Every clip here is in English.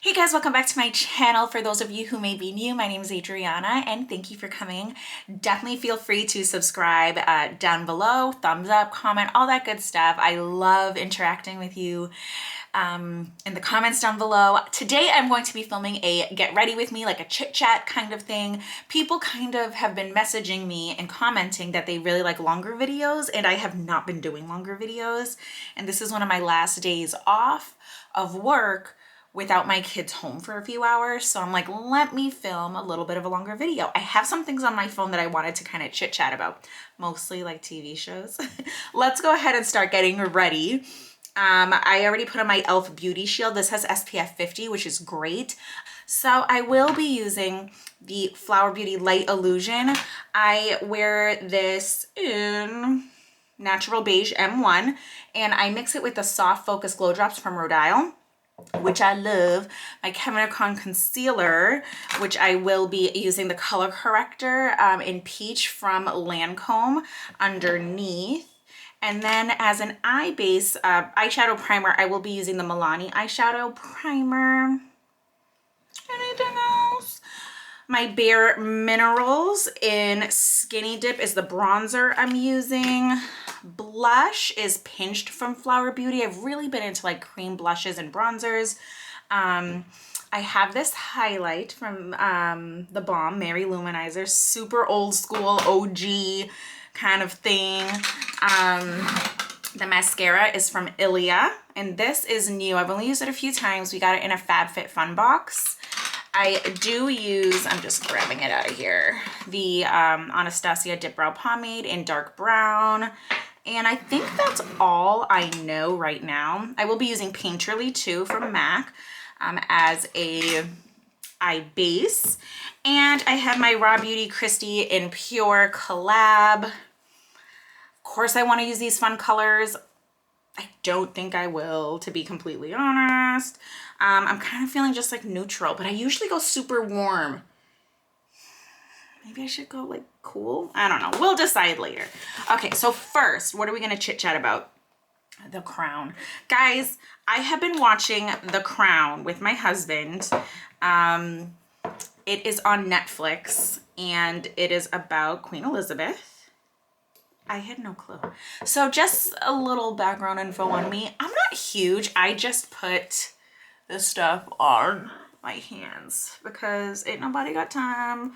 Hey guys, welcome back to my channel. For those of you who may be new, my name is Adriana and thank you for coming. Definitely feel free to subscribe down below, thumbs up, comment, all that good stuff. I love interacting with you in the comments down below. Today I'm going to be filming a get ready with me, like a chit chat kind of thing. People kind of have been messaging me and commenting that they really like longer videos, and I have not been doing longer videos. And this is one of my last days off of work without my kids home for a few hours. So I'm like, let me film a little bit of a longer video. I have some things on my phone that I wanted to kind of chit chat about, mostly like TV shows. Let's go ahead and start getting ready. I already put on my e.l.f. Beauty Shield. This has SPF 50, which is great. So I will be using the Flower Beauty Light Illusion. I wear this in Natural Beige M1, and I mix it with the Soft Focus Glow Drops from Rhode Island, which I love, my Kevyn Aucoin concealer, which I will be using the color corrector in Peach from Lancome underneath. And then as an eye base eyeshadow primer, I will be using the Milani eyeshadow primer. Anything else? My Bare Minerals in Skinny Dip is the bronzer I'm using. Blush is Pinched from Flower Beauty. I've really been into like cream blushes and bronzers. I have this highlight from the Balm Mary Luminizer, super old school OG kind of thing. The mascara is from Ilia, and this is new. I've only used it a few times. We got it in a FabFitFun box. I do use, I'm just grabbing it out of here, the Anastasia Dip Brow Pomade in dark brown. And I think that's all I know right now. I will be using Painterly too from MAC as a eye base. And I have my Raw Beauty Christy in Pure Collab. Of course I want to use these fun colors. I don't think I will, to be completely honest. I'm kind of feeling just like neutral, but I usually go super warm. Maybe I should go like cool? I don't know. We'll decide later. Okay, so first, what are we going to chit chat about? The Crown. Guys, I have been watching The Crown with my husband. It is on Netflix, and it is about Queen Elizabeth. I had no clue. So just a little background info on me. I'm not huge. I just put this stuff on my hands because ain't nobody got time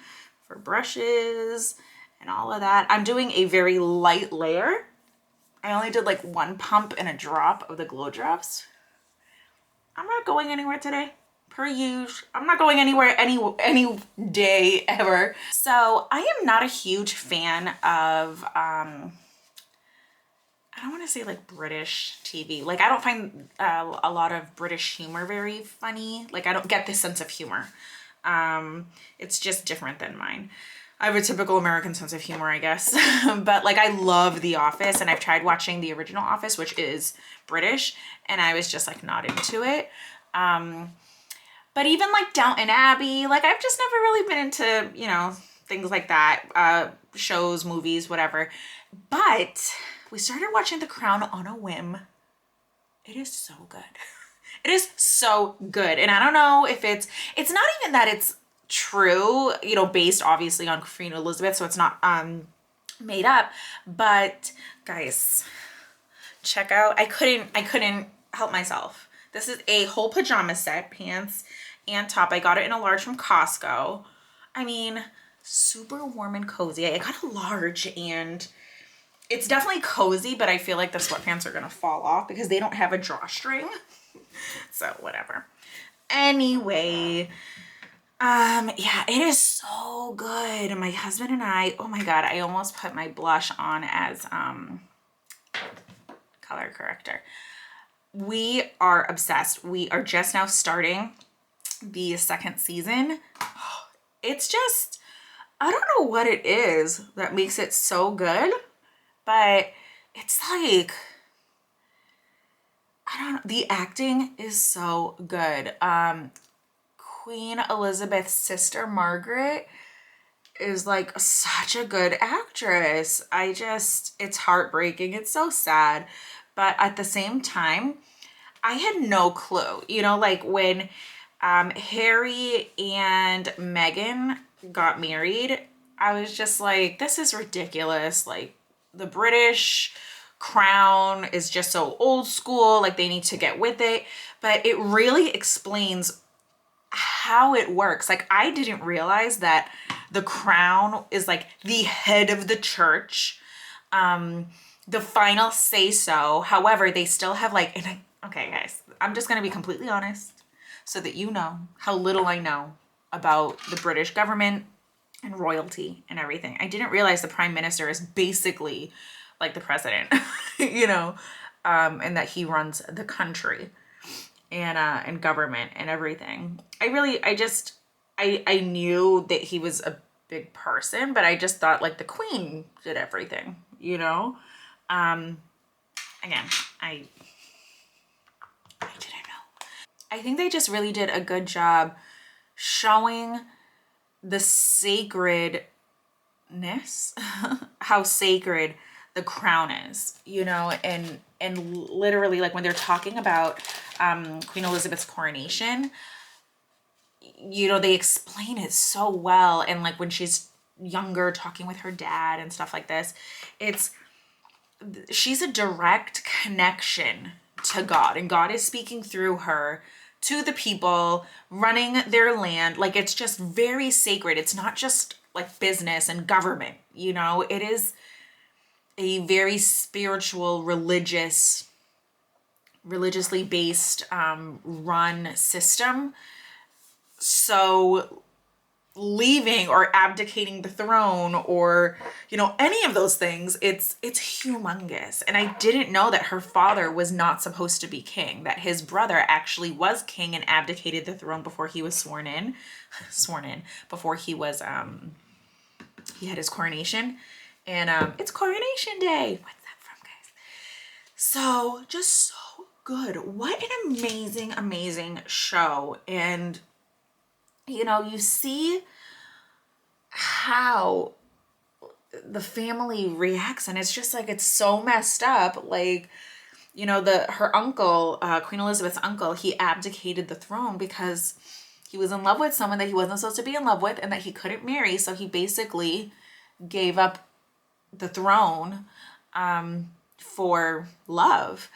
for brushes and all of that. I'm doing a very light layer. I only did like one pump and a drop of the glow drops. I'm not going anywhere today. Per usual. I'm not going anywhere any day ever. So I am not a huge fan of I don't want to say like British TV. Like I don't find a lot of British humor very funny. Like I don't get this sense of humor. It's just different than mine. I have a typical American sense of humor, I guess. But like I love The Office, and I've tried watching the original Office, which is British, and I was just like not into it. But even like Downton Abbey, like I've just never really been into, you know, things like that, shows, movies, whatever. But we started watching The Crown on a whim. It is so good. It is so good. And I don't know if it's not even that it's true, you know, based obviously on Queen Elizabeth, so it's not made up. But guys, check out, I couldn't help myself. This is a whole pajama set, pants and top. I got it in a large from Costco. I mean, super warm and cozy. I got a large, and it's definitely cozy, but I feel like the sweatpants are gonna fall off because they don't have a drawstring. So whatever. Anyway, yeah, it is so good. My husband and I, oh my God, I almost put my blush on as color corrector. We are obsessed. We are just now starting the second season. It's just, I don't know what it is that makes it so good, but it's like, I don't know, the acting is so good. Queen Elizabeth's sister Margaret is like such a good actress. It's heartbreaking. It's so sad. But at the same time, I had no clue, you know, like when Harry and Meghan got married. I was just like, this is ridiculous. Like, the British crown is just so old school. Like, they need to get with it. But it really explains how it works. Like, I didn't realize that the crown is like the head of the church, the final say so. However, they still have like, okay, guys, I'm just gonna be completely honest so that you know how little I know about the British government and royalty and everything. I didn't realize the prime minister is basically like the president, you know, and that he runs the country and government and everything. I knew that he was a big person, but I just thought like the queen did everything, you know? Again, I didn't know. I think they just really did a good job showing the sacredness, how sacred the crown is, you know, and literally like when they're talking about Queen Elizabeth's coronation, you know, they explain it so well. And like when she's younger talking with her dad and stuff like this, she's a direct connection to God, and God is speaking through her to the people running their land. Like, it's just very sacred. It's not just like business and government, you know, it is a very spiritual, religiously based run system. So leaving or abdicating the throne or, you know, any of those things, it's humongous. And I didn't know that her father was not supposed to be king, that his brother actually was king and abdicated the throne before he was sworn in, before he was he had his coronation. And it's coronation day. What's that from, guys? So just so good. What an amazing show. And you know, you see how the family reacts, and it's just like, it's so messed up. Like, you know, her uncle, Queen Elizabeth's uncle, he abdicated the throne because he was in love with someone that he wasn't supposed to be in love with and that he couldn't marry. So he basically gave up the throne for love.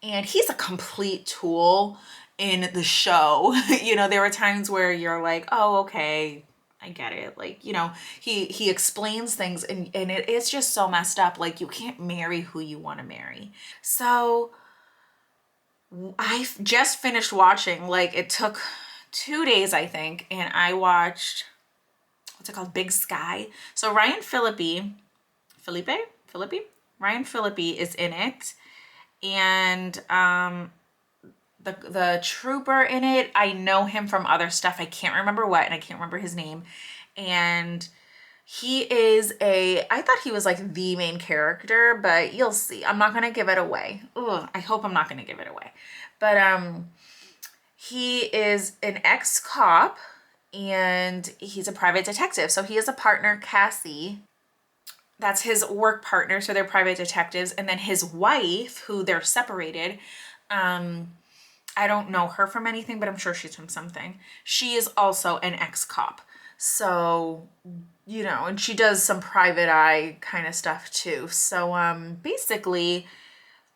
And he's a complete tool in the show. You know, there were times where you're like, oh, okay, I get it. Like, you know, he explains things, and it is just so messed up. Like, you can't marry who you want to marry. So I just finished watching, like, it took 2 days, I think, and I watched, what's it called? Big Sky. So Ryan Phillippe, Ryan Phillippe is in it. And the trooper in it, I know him from other stuff. I can't remember what, and I can't remember his name. And he is I thought he was like the main character, but you'll see. I'm not going to give it away. Ugh, I hope I'm not going to give it away. But he is an ex-cop, and he's a private detective. So he has a partner, Cassie. That's his work partner, so they're private detectives. And then his wife, who they're separated, I don't know her from anything, but I'm sure she's from something. She is also an ex-cop. So, you know, and she does some private eye kind of stuff too. So basically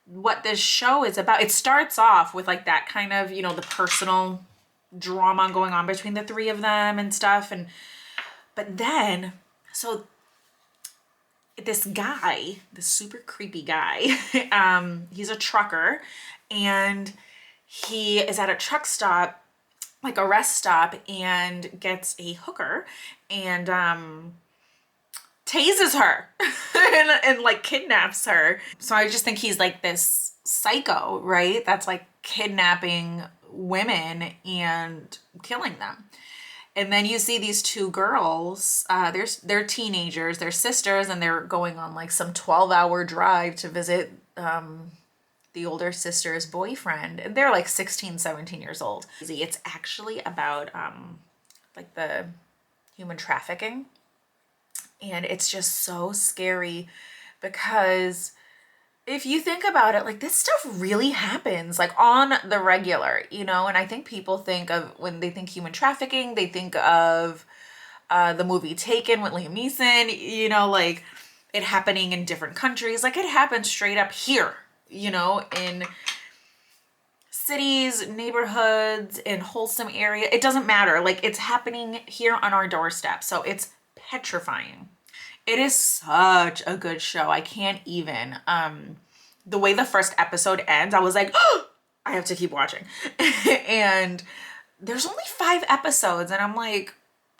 what this show is about, it starts off with like that kind of, you know, the personal drama going on between the three of them and stuff. But then, so this guy, this super creepy guy, he's a trucker, and he is at a truck stop, like a rest stop, and gets a hooker and tases her and like kidnaps her. So I just think he's like this psycho, right? That's like kidnapping women and killing them. And then you see these two girls, they're teenagers, they're sisters, and they're going on like some 12-hour drive to visit the older sister's boyfriend. And they're like 16, 17 years old. It's actually about like the human trafficking. And it's just so scary because if you think about it, like this stuff really happens like on the regular, you know? And I think people think of, when they think human trafficking, they think of the movie Taken with Liam Neeson, you know, like it happening in different countries. Like it happens straight up here, you know, in cities, neighborhoods, in wholesome area. It doesn't matter. Like it's happening here on our doorstep. So it's petrifying. It is such a good show. I can't even. The way the first episode ends, I was like, oh, I have to keep watching. And there's only 5 episodes, and I'm like,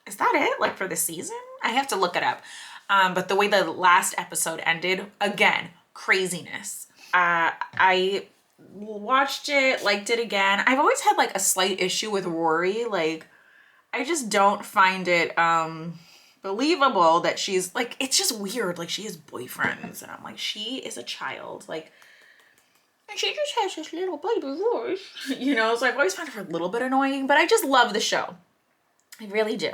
is that it? Like for the season? I have to look it up. But the way the last episode ended, again, craziness. I watched it, liked it again. I've always had like a slight issue with Rory. Like, I just don't find it believable that she's like, it's just weird. Like she has boyfriends, and I'm like, she is a child. Like, and she just has this little baby voice, you know? So I've always found her a little bit annoying, but I just love the show. I really do.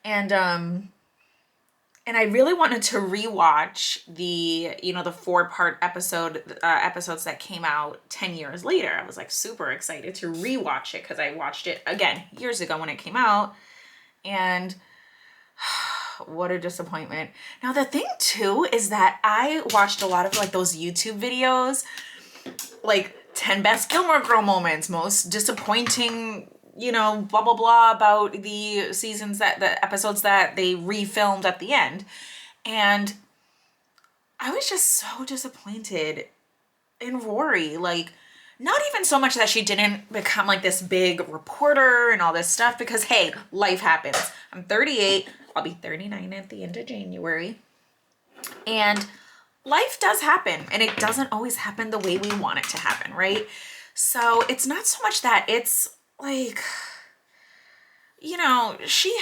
And I really wanted to rewatch the, you know, the 4-part episodes that came out 10 years later. I was like super excited to rewatch it because I watched it again years ago when it came out. And what a disappointment. Now the thing too is that I watched a lot of like those YouTube videos, like 10 best Gilmore Girl moments, most disappointing, you know, blah, blah, blah about the episodes that they refilmed at the end. And I was just so disappointed in Rory. Like, not even so much that she didn't become like this big reporter and all this stuff, because hey, life happens. I'm 38. I'll be 39 at the end of January. And life does happen, and it doesn't always happen the way we want it to happen, right? So it's not so much that, it's like, you know, she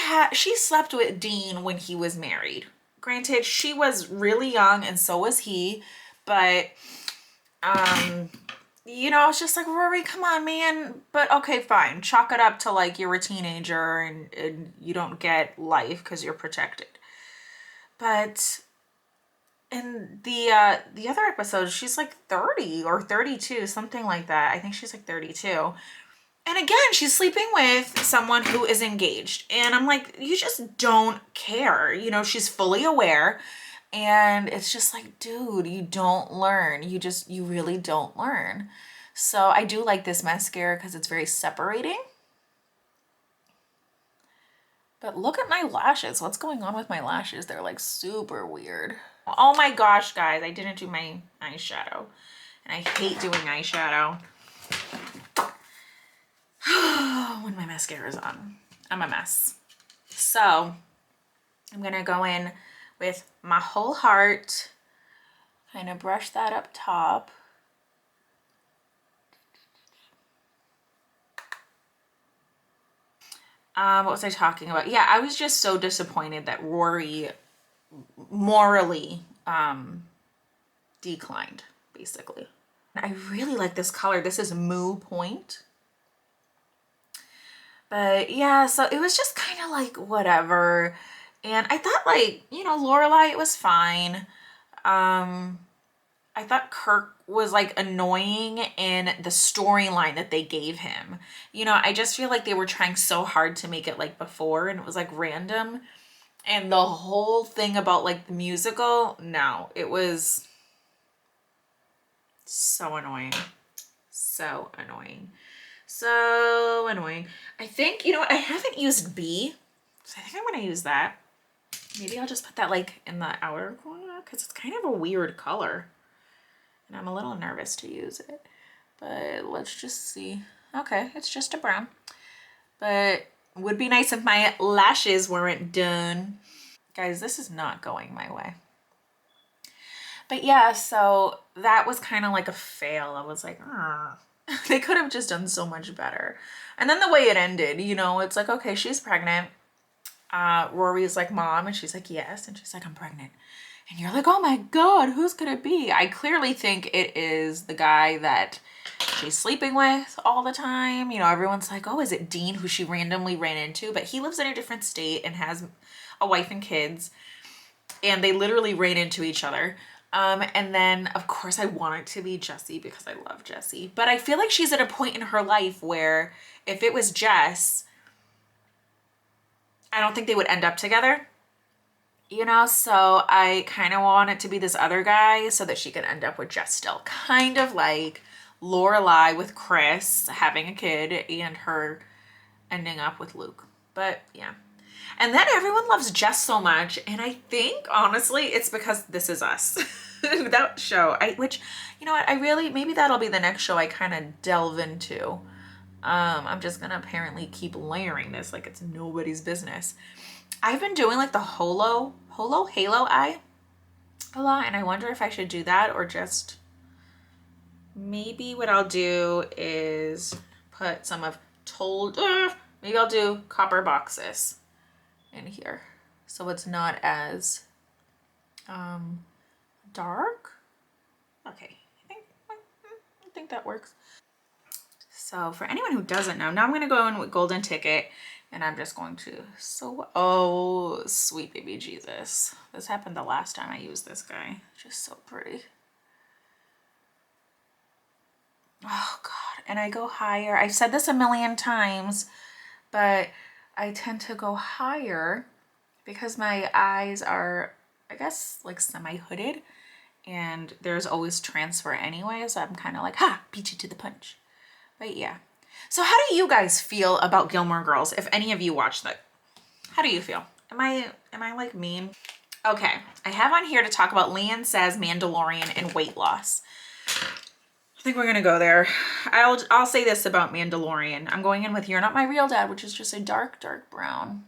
slept with Dean when he was married. Granted, she was really young and so was he, but you know, it's just like, Rory, come on, man. But okay, fine. Chalk it up to like you're a teenager and you don't get life because you're protected. But in the other episode, she's like 30 or 32, something like that. I think she's like 32. And again, she's sleeping with someone who is engaged. And I'm like, you just don't care. You know, she's fully aware. And it's just like, dude, you don't learn. You really don't learn. So I do like this mascara because it's very separating. But look at my lashes. What's going on with my lashes? They're like super weird. Oh my gosh, guys, I didn't do my eyeshadow. And I hate doing eyeshadow when my mascara's on. I'm a mess. So I'm gonna go in with my whole heart, kind of brush that up top. What was I talking about? Yeah, I was just so disappointed that Rory morally declined, basically. I really like this color. This is Moo Point. But yeah, so it was just kind of like whatever. And I thought, like, you know, Lorelai, it was fine. I thought Kirk was like annoying in the storyline that they gave him. You know, I just feel like they were trying so hard to make it like before, and it was like random. And the whole thing about like the musical, no, it was so annoying. So annoying. So annoying. I think, you know what, I haven't used B, so I think I'm gonna use that. Maybe I'll just put that like in the outer corner because it's kind of a weird color. And I'm a little nervous to use it. But let's just see. Okay, it's just a brown. But it would be nice if my lashes weren't done. Guys, this is not going my way. But yeah, so that was kind of like a fail. I was like, they could have just done so much better. And then the way it ended, you know, it's like, okay, she's pregnant. Rory's like, Mom, and she's like, yes. And she's like, I'm pregnant. And you're like, oh my God, who's gonna be? I clearly think it is the guy that she's sleeping with all the time. You know, everyone's like, oh, is it Dean, who she randomly ran into? But he lives in a different state and has a wife and kids. And they literally ran into each other. And then of course I want it to be Jessie because I love Jessie, but I feel like she's at a point in her life where if it was Jess, I don't think they would end up together, you know? So I kind of want it to be this other guy so that she can end up with Jess still. Kind of like Lorelai with Chris having a kid and her ending up with Luke. But yeah. And then everyone loves Jess so much, and I think honestly it's because This Is Us. That show, which, you know what, I really, maybe that'll be the next show I kind of delve into. I'm just gonna apparently keep layering this like it's nobody's business. I've been doing like the halo eye a lot, and I wonder if I should do that or just maybe what I'll do is put some of maybe I'll do copper boxes in here so it's not as dark. Okay, I think that works. So for anyone who doesn't know, now I'm gonna go in with Golden Ticket, and I'm just going to, oh sweet baby Jesus, this happened the last time I used this guy. Just so pretty. Oh God, and I go higher. I've said this a million times, but I tend to go higher because my eyes are, I guess, like semi-hooded, and there's always transfer anyway, so I'm kind of like, ha, beat you to the punch. But yeah. So how do you guys feel about Gilmore Girls, if any of you watch that? How do you feel? Am I like mean? Okay, I have on here to talk about Leanne Says Mandalorian and weight loss. I think we're gonna go there. I'll say this about Mandalorian. I'm going in with You're Not My Real Dad, which is just a dark brown.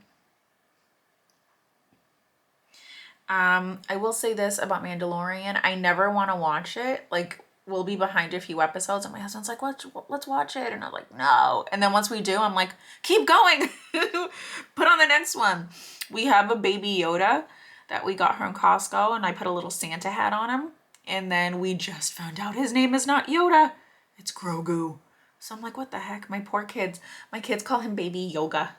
I will say this about Mandalorian. I never want to watch it. Like, we'll be behind a few episodes and my husband's like, let's watch it. And I'm like, no. And then once we do, I'm like, keep going. Put on the next one. We have a baby Yoda that we got from Costco, and I put a little Santa hat on him. And then we just found out his name is not Yoda. It's Grogu. So I'm like, what the heck? My poor kids. My kids call him Baby Yoga.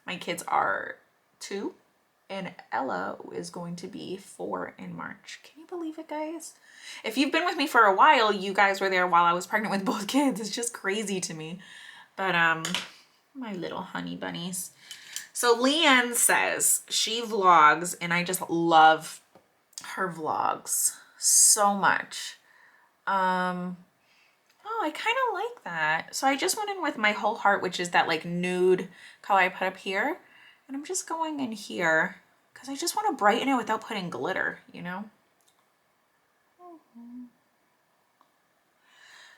My kids are 2. And Ella is going to be 4 in March. Can you believe it, guys? If you've been with me for a while, you guys were there while I was pregnant with both kids. It's just crazy to me. But my little honey bunnies. So Leanne says she vlogs, and I just love her vlogs so much. Oh, I kind of like that. So I just went in with my whole heart, which is that like nude color I put up here. And I'm just going in here because I just want to brighten it without putting glitter, you know?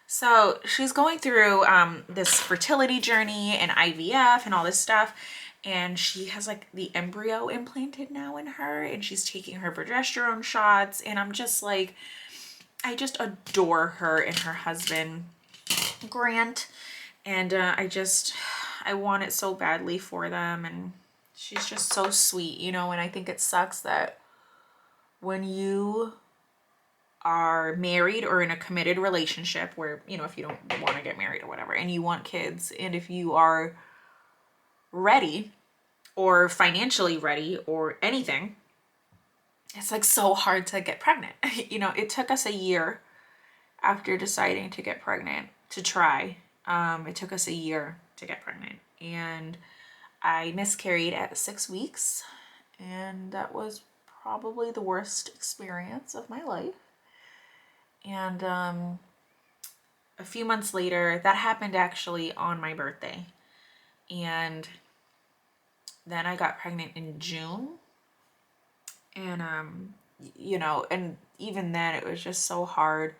So she's going through this fertility journey and IVF and all this stuff. And she has like the embryo implanted now in her, and she's taking her progesterone shots. And I'm just like, I just adore her and her husband, Grant. And I want it so badly for them. And she's just so sweet, you know, and I think it sucks that when you are married or in a committed relationship where, you know, if you don't want to get married or whatever, and you want kids, and if you are ready or financially ready or anything, it's like so hard to get pregnant. You know, it took us a year after deciding to get pregnant to try. It took us a year to get pregnant, and I miscarried at 6 weeks, and that was probably the worst experience of my life. And a few months later, that happened actually on my birthday, and then I got pregnant in June, and you know, and even then it was just so hard.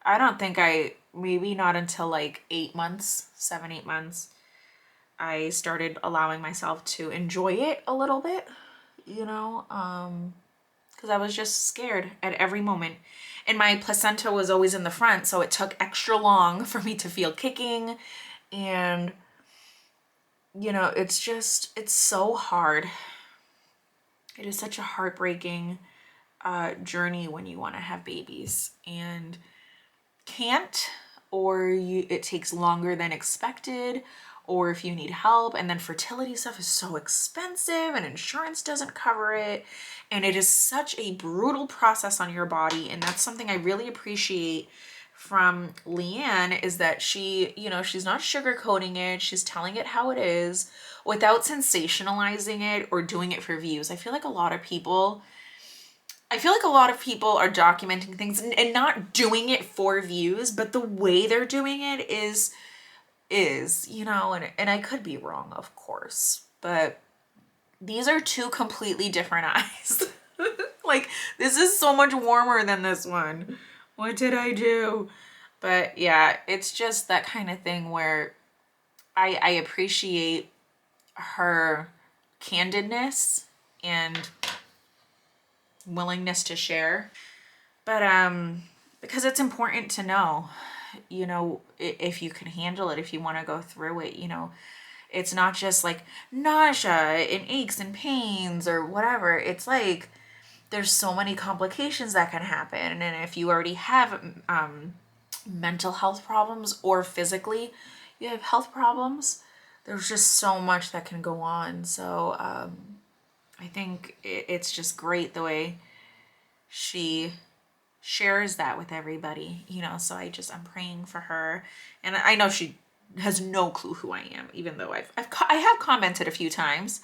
I don't think maybe not until like 8 months, 7-8 months, I started allowing myself to enjoy it a little bit, you know, because I was just scared at every moment. And my placenta was always in the front, so it took extra long for me to feel kicking. And, you know, it's so hard. It is such a heartbreaking journey when you want to have babies and can't, or it takes longer than expected, or if you need help. And then fertility stuff is so expensive and insurance doesn't cover it. And it is such a brutal process on your body. And that's something I really appreciate from Leanne, is that she, you know, she's not sugarcoating it. She's telling it how it is without sensationalizing it or doing it for views. I feel like a lot of people are documenting things and not doing it for views, but the way they're doing it is, you know, and I could be wrong, of course, but these are two completely different eyes. Like, this is so much warmer than this one. What did I do? But yeah, it's just that kind of thing where I appreciate her candidness and willingness to share. But because it's important to know, you know, if you can handle it, if you want to go through it, you know, it's not just like nausea and aches and pains or whatever. It's like there's so many complications that can happen. And if you already have mental health problems, or physically you have health problems, there's just so much that can go on. So I think it's just great the way she shares that with everybody, you know. So I'm praying for her, and I know she has no clue who I am, even though I have commented a few times,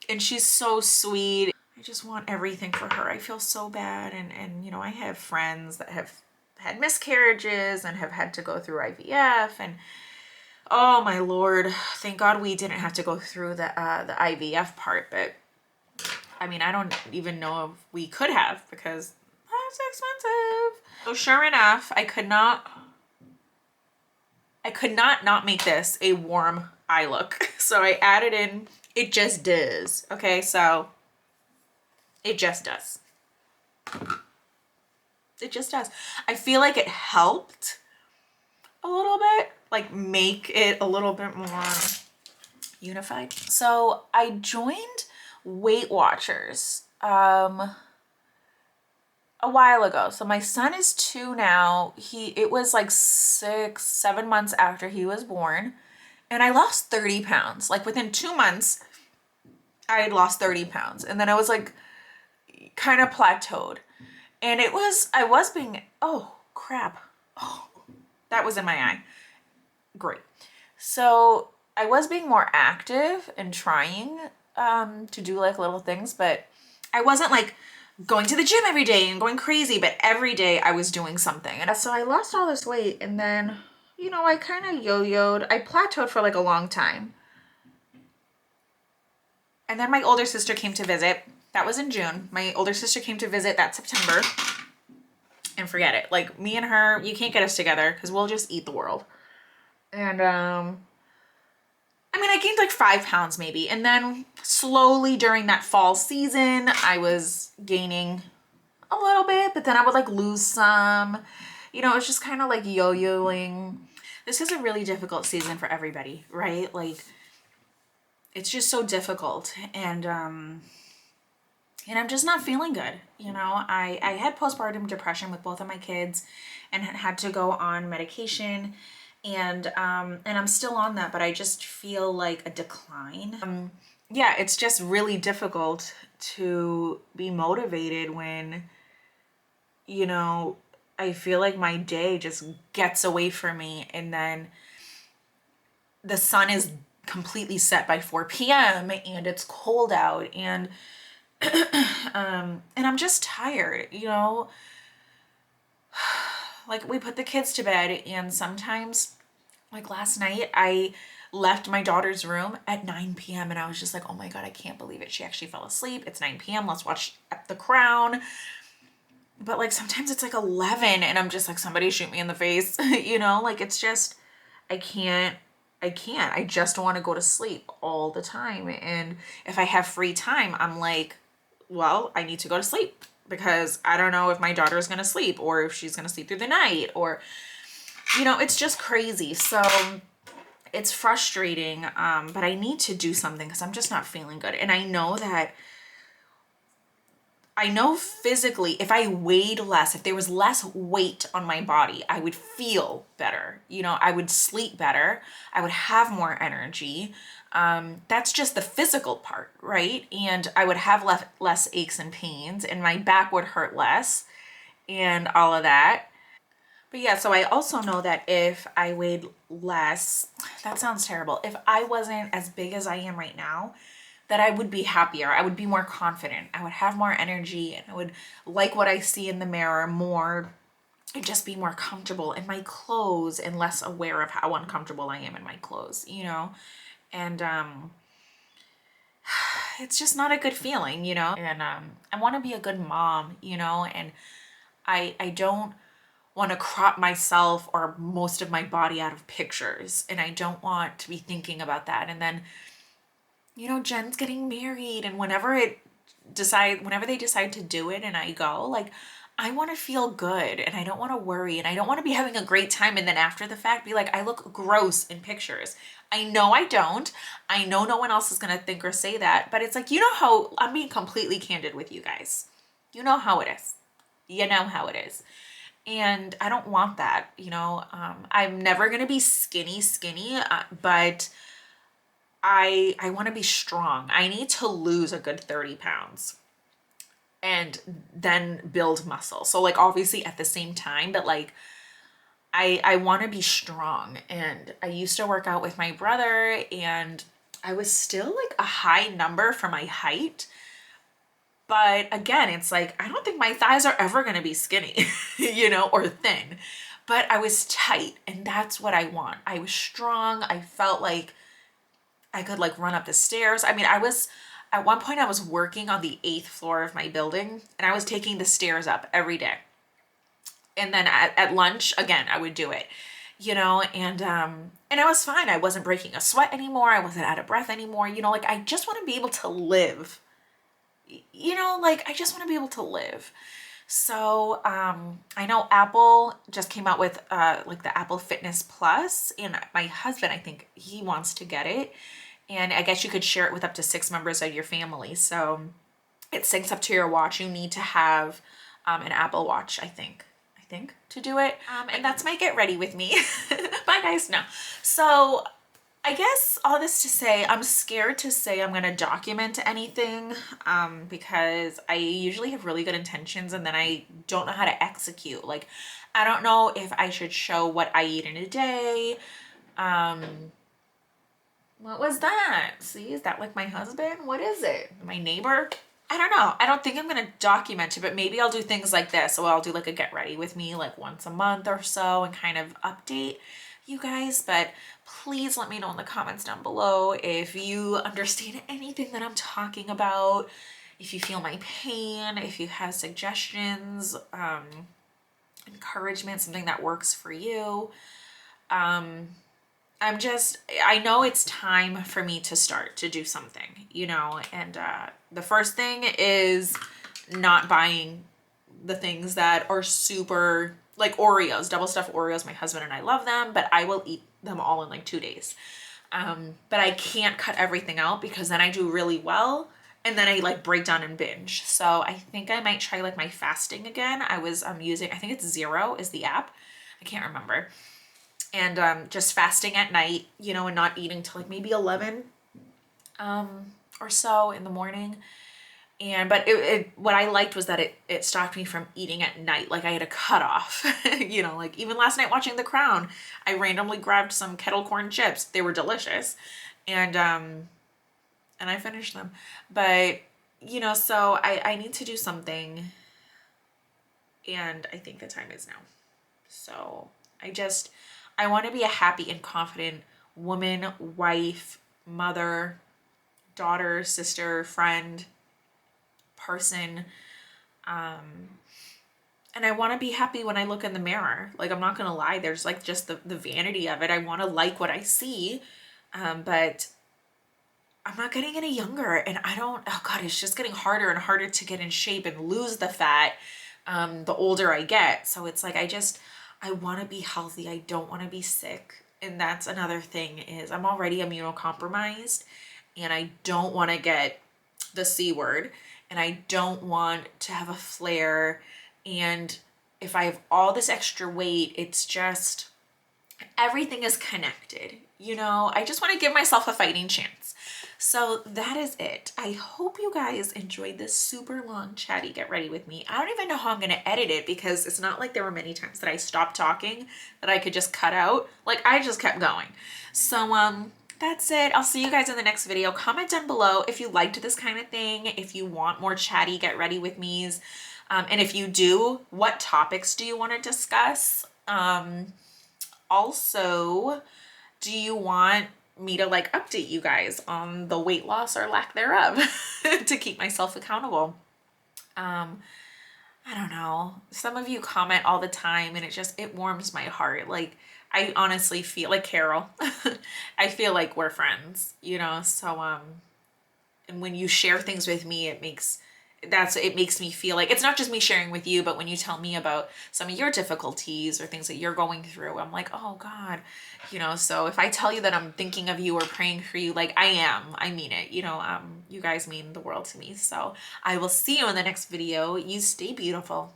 and she's so sweet. I just want everything for her. I feel so bad, and you know, I have friends that have had miscarriages and have had to go through IVF, and oh my Lord, thank God we didn't have to go through the IVF part. But I mean, I don't even know if we could have, because that's expensive. So sure enough, I could not not make this a warm eye look. So I added in, it just does. Okay, so it just does. It just does. I feel like it helped a little bit, like make it a little bit more unified. So I joined Weight Watchers a while ago. So my son is 2 now. It was like 6-7 months after he was born, and I lost 30 pounds. Like within 2 months, I had lost 30 pounds, and then I was like kind of plateaued. And I was being, oh crap. Oh, that was in my eye. Great. So I was being more active and trying to do like little things, but I wasn't like going to the gym every day and going crazy, but every day I was doing something. And so I lost all this weight, and then, you know, I kind of yo-yoed. I plateaued for like a long time. And then my older sister came to visit. That was in June. My older sister came to visit that September. And forget it. Like, me and her, you can't get us together because we'll just eat the world. And I mean, I gained like 5 pounds maybe. And then slowly during that fall season, I was gaining a little bit, but then I would like lose some. You know, it's just kind of like yo-yoing. This is a really difficult season for everybody, right? Like, it's just so difficult. And I'm just not feeling good. You know, I had postpartum depression with both of my kids and had to go on medication, and I'm still on that, but I just feel like a decline. Yeah, it's just really difficult to be motivated when, you know, I feel like my day just gets away from me, and then the sun is completely set by 4 p.m. and it's cold out, and I'm just tired, you know. Like, we put the kids to bed, and sometimes, like last night, I left my daughter's room at 9 p.m. and I was just like, oh my God, I can't believe it. She actually fell asleep. It's 9 p.m. Let's watch The Crown. But like, sometimes it's like 11 and I'm just like, somebody shoot me in the face, you know, like, it's just, I can't. I just want to go to sleep all the time. And if I have free time, I'm like, well, I need to go to sleep, because I don't know if my daughter is going to sleep or if she's going to sleep through the night, or, you know, it's just crazy. So it's frustrating, but I need to do something because I'm just not feeling good. And I know that I know physically, if I weighed less, if there was less weight on my body, I would feel better. You know, I would sleep better. I would have more energy. That's just the physical part, right? And I would have less aches and pains, and my back would hurt less and all of that. But yeah, so I also know that if I weighed less, that sounds terrible. If I wasn't as big as I am right now, that I would be happier. I would be more confident. I would have more energy and I would like what I see in the mirror more and just be more comfortable in my clothes and less aware of how uncomfortable I am in my clothes, you know? And it's just not a good feeling, you know? And I want to be a good mom, you know? And I don't want to crop myself or most of my body out of pictures, and I don't want to be thinking about that. And then, you know, Jen's getting married, and whenever they decide to do it and I go, like, I want to feel good and I don't want to worry and I don't want to be having a great time and then after the fact be like, I look gross in pictures. I know I don't. I know no one else is going to think or say that, but it's like, you know how I'm being completely candid with you guys. You know how it is. You know how it is. And I don't want that, you know. I'm never going to be skinny, but I want to be strong. I need to lose a good 30 pounds and then build muscle. So like obviously at the same time, but like I want to be strong. And I used to work out with my brother and I was still like a high number for my height. But again, it's like, I don't think my thighs are ever going to be skinny, you know, or thin. But I was tight and that's what I want. I was strong. I felt like I could like run up the stairs. I mean, at one point I was working on the 8th floor of my building and I was taking the stairs up every day. And then at lunch, again, I would do it, you know, and I was fine. I wasn't breaking a sweat anymore. I wasn't out of breath anymore. You know, like I just want to be able to live, you know, like I just want to be able to live. So I know Apple just came out with like the Apple Fitness Plus, and my husband, I think he wants to get it. And I guess you could share it with up to 6 members of your family. So it syncs up to your watch. You need to have an Apple Watch, I think, to do it. And that's my get ready with me. Bye guys. No. So I guess all this to say, I'm scared to say I'm going to document anything because I usually have really good intentions and then I don't know how to execute. Like, I don't know if I should show what I eat in a day. What was that? See, is that like my husband? What is it? My neighbor? I don't know. I don't think I'm going to document it, but maybe I'll do things like this. So I'll do like a get ready with me like once a month or so and kind of update you guys. But please let me know in the comments down below if you understand anything that I'm talking about, if you feel my pain, if you have suggestions, encouragement, something that works for you. I know it's time for me to start to do something, you know, and the first thing is not buying the things that are super, like Oreos, double stuffed Oreos. My husband and I love them, but I will eat them all in like 2 days. But I can't cut everything out because then I do really well and then I like break down and binge. So I think I might try like my fasting again. I was using, I think it's Zero is the app. I can't remember. And just fasting at night, you know, and not eating till like maybe 11 or so in the morning. But what I liked was that it stopped me from eating at night. Like I had a cutoff, you know, like even last night watching The Crown, I randomly grabbed some kettle corn chips. They were delicious. And I finished them. But, you know, so I need to do something. And I think the time is now. So I want to be a happy and confident woman, wife, mother, daughter, sister, friend, person. And I want to be happy when I look in the mirror. Like, I'm not going to lie. There's like just the vanity of it. I want to like what I see. But I'm not getting any younger. And oh God, it's just getting harder and harder to get in shape and lose the fat the older I get. So it's like, I want to be healthy. I don't want to be sick. And that's another thing is I'm already immunocompromised and I don't want to get the C word. and I don't want to have a flare. And if I have all this extra weight, it's just, everything is connected. You know, I just want to give myself a fighting chance. So that is it. I hope you guys enjoyed this super long chatty get ready with me. I don't even know how I'm going to edit it, because it's not like there were many times that I stopped talking that I could just cut out. Like, I just kept going. So that's it. I'll see you guys in the next video. Comment down below if you liked this kind of thing, if you want more chatty get ready with me's. And if you do, what topics do you want to discuss? Also, do you want me to like update you guys on the weight loss or lack thereof to keep myself accountable? I don't know. Some of you comment all the time, and it warms my heart. Like, I honestly feel like Carol. I feel like we're friends, you know? So, and when you share things with me, it makes me feel like it's not just me sharing with you, but when you tell me about some of your difficulties or things that you're going through, I'm like, oh God, you know. So if I tell you that I'm thinking of you or praying for you, like, I mean it, you know. You guys mean the world to me. So I will see you in the next video. You stay beautiful,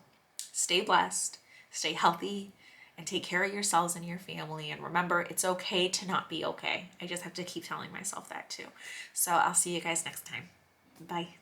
stay blessed, stay healthy, and take care of yourselves and your family. And remember, it's okay to not be okay. I just have to keep telling myself that too. So I'll see you guys next time. Bye.